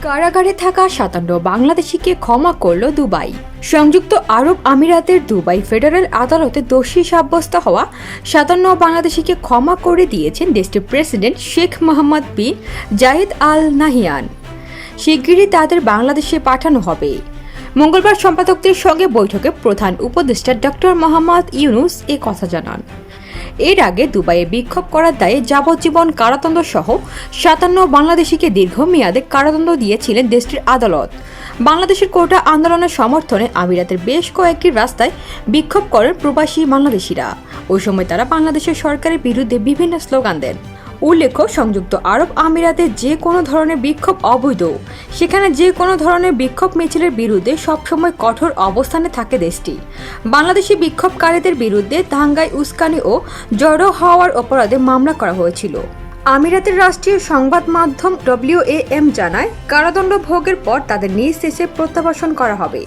কারাগারে থাকা ৫৭ বাংলাদেশিকে ক্ষমা করল দুবাই। সংযুক্ত আরব আমিরাতের দুবাই ফেডারেল আদালতে দোষী সাব্যস্ত হওয়া ৫৭ বাংলাদেশিকে ক্ষমা করে দিয়েছেন দেশটির প্রেসিডেন্ট শেখ মোহাম্মদ বিন জায়েদ আল নাহিয়ান। শিগগিরই তাদের বাংলাদেশে পাঠানো হবে। মঙ্গলবার সম্পাদকদের সঙ্গে বৈঠকে প্রধান উপদেষ্টা ডক্টর মোহাম্মদ ইউনুস এ কথা জানান। এর আগে দুবাইয়ে বিক্ষোভ করার দায়ে যাবজ্জীবন কারাদণ্ড সহ ৫৭ বাংলাদেশিকে দীর্ঘমেয়াদে কারাদণ্ড দিয়েছিলেন দেশটির আদালত। বাংলাদেশের কোটা আন্দোলনের সমর্থনে আমিরাতের বেশ কয়েকটি রাস্তায় বিক্ষোভ করেন প্রবাসী বাংলাদেশিরা। ওই সময় তারা বাংলাদেশের সরকারের বিরুদ্ধে বিভিন্ন স্লোগান দেন। উল্লেখ্য, সংযুক্ত আরব আমিরাতে যে কোনো ধরনের বিক্ষোভ অবৈধ। সেখানে যে কোনো ধরনের বিক্ষোভ মিছিলের বিরুদ্ধে সবসময় কঠোর অবস্থানে থাকে দেশটি। বাংলাদেশি বিক্ষোভকারীদের বিরুদ্ধে দাঙ্গায় উস্কানি ও জড়ো হওয়ার অপরাধে মামলা করা হয়েছিল। আমিরাতের রাষ্ট্রীয় সংবাদ মাধ্যম WAM জানায়, কারাদণ্ড ভোগের পর তাদের নিজ দেশে প্রত্যাবাসন করা হবে।